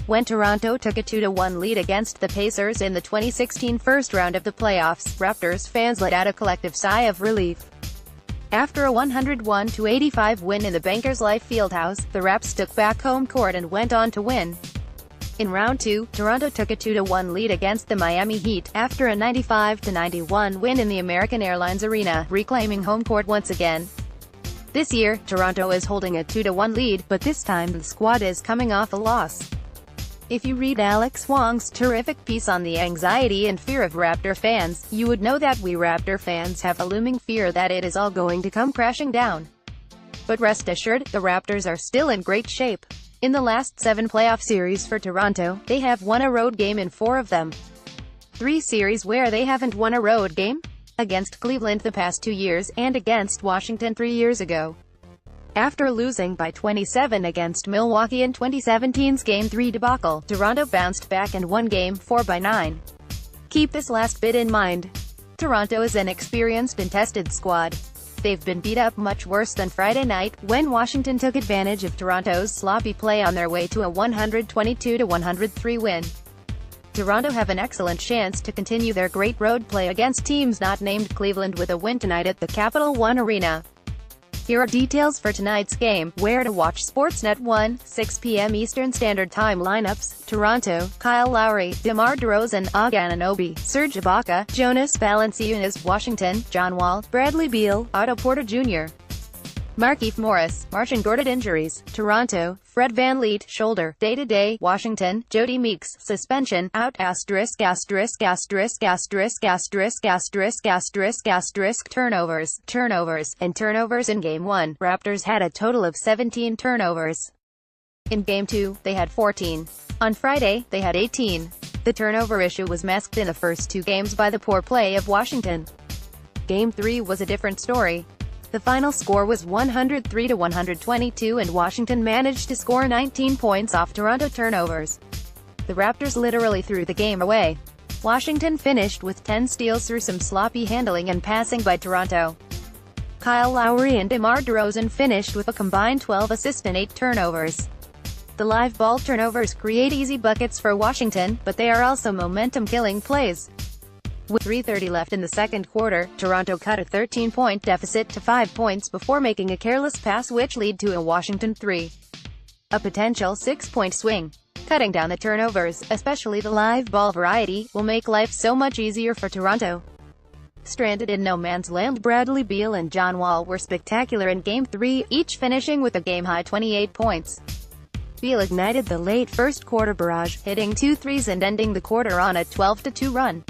When Toronto took a 2-1 lead against the Pacers in the 2016 first round of the playoffs, Raptors fans let out a collective sigh of relief. After a 101-85 win in the Bankers Life Fieldhouse, the Raps took back home court and went on to win. In round 2, Toronto took a 2-1 lead against the Miami Heat, after a 95-91 win in the American Airlines Arena, reclaiming home court once again. This year, Toronto is holding a 2-1 lead, but this time the squad is coming off a loss. If you read Alex Wong's terrific piece on the anxiety and fear of Raptor fans, you would know that we Raptor fans have a looming fear that it is all going to come crashing down. But rest assured, the Raptors are still in great shape. In the last 7 playoff series for Toronto, they have won a road game in 4 of them. 3 series where they haven't won a road game? Against Cleveland the past 2 years, and against Washington 3 years ago. After losing by 27 against Milwaukee in 2017's Game 3 debacle, Toronto bounced back and won Game 4 by 9. Keep this last bit in mind. Toronto is an experienced and tested squad. They've been beat up much worse than Friday night, when Washington took advantage of Toronto's sloppy play on their way to a 122-103 win. Toronto have an excellent chance to continue their great road play against teams not named Cleveland with a win tonight at the Capital One Arena. Here are details for tonight's game, where to watch. Sportsnet 1, 6 p.m. Eastern Standard Time lineups: Toronto, Kyle Lowry, DeMar DeRozan, Anunoby, Serge Ibaka, Jonas Valanciunas. Washington, John Wall, Bradley Beal, Otto Porter Jr., Markieff Morris, Marcin Gortat. Injuries: Toronto, Fred VanVleet, shoulder, day-to-day. Washington, Jody Meeks, suspension, out. Turnovers in Game 1, Raptors had a total of 17 turnovers. In Game 2, they had 14. On Friday, they had 18. The turnover issue was masked in the first 2 games by the poor play of Washington. Game 3 was a different story. The final score was 103-122 and Washington managed to score 19 points off Toronto turnovers. The Raptors literally threw the game away. Washington finished with 10 steals through some sloppy handling and passing by Toronto. Kyle Lowry and DeMar DeRozan finished with a combined 12 assists and 8 turnovers. The live ball turnovers create easy buckets for Washington, but they are also momentum-killing plays. With 3:30 left in the second quarter, Toronto cut a 13-point deficit to 5 points before making a careless pass which led to a Washington 3. A potential 6-point swing. Cutting down the turnovers, especially the live ball variety, will make life so much easier for Toronto. Stranded in no man's land, Bradley Beal and John Wall were spectacular in Game 3, each finishing with a game-high 28 points. Beal ignited the late first-quarter barrage, hitting 2 threes and ending the quarter on a 12-2 run.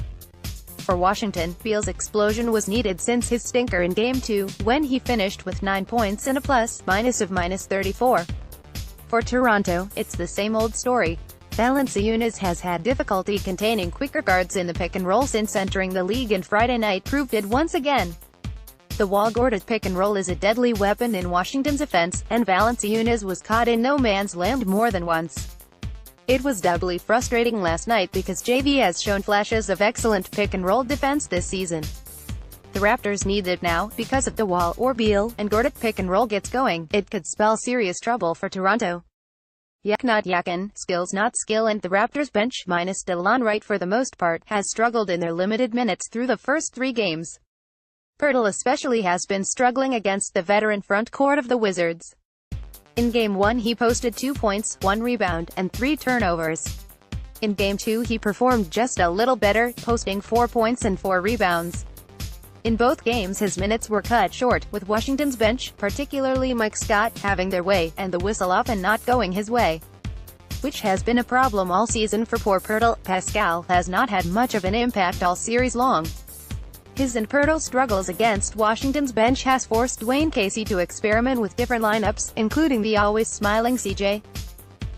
For Washington, Beal's explosion was needed since his stinker in Game 2, when he finished with 9 points and a plus-minus of -34. For Toronto, it's the same old story. Valanciunas has had difficulty containing quicker guards in the pick-and-roll since entering the league, and Friday night proved it once again. The Wall-Gortat pick-and-roll is a deadly weapon in Washington's offense, and Valanciunas was caught in no man's land more than once. It was doubly frustrating last night because JV has shown flashes of excellent pick-and-roll defense this season. The Raptors need it now, because if the Wall or Beal and Gortat pick-and-roll gets going, it could spell serious trouble for Toronto. Yak not yakin, skills not skill, and the Raptors bench, minus Delon Wright for the most part, has struggled in their limited minutes through the first 3 games. Poeltl especially has been struggling against the veteran front court of the Wizards. In Game 1 he posted 2 points, 1 rebound, and 3 turnovers. In Game 2 he performed just a little better, posting 4 points and 4 rebounds. In both games his minutes were cut short, with Washington's bench, particularly Mike Scott, having their way, and the whistle often not going his way. Which has been a problem all season for poor Poeltl. Pascal has not had much of an impact all series long. His and Poeltl's struggles against Washington's bench has forced Dwayne Casey to experiment with different lineups, including the always smiling CJ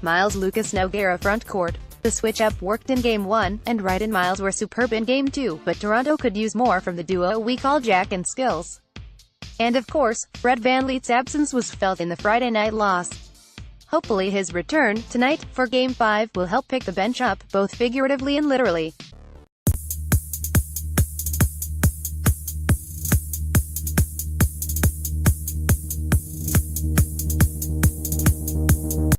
Miles Lucas Nogueira front court. The switch-up worked in Game 1, and Wright and Miles were superb in Game 2, but Toronto could use more from the duo we call Jack and Skills. And of course, Fred VanVleet's absence was felt in the Friday night loss. Hopefully his return, tonight, for Game 5, will help pick the bench up, both figuratively and literally.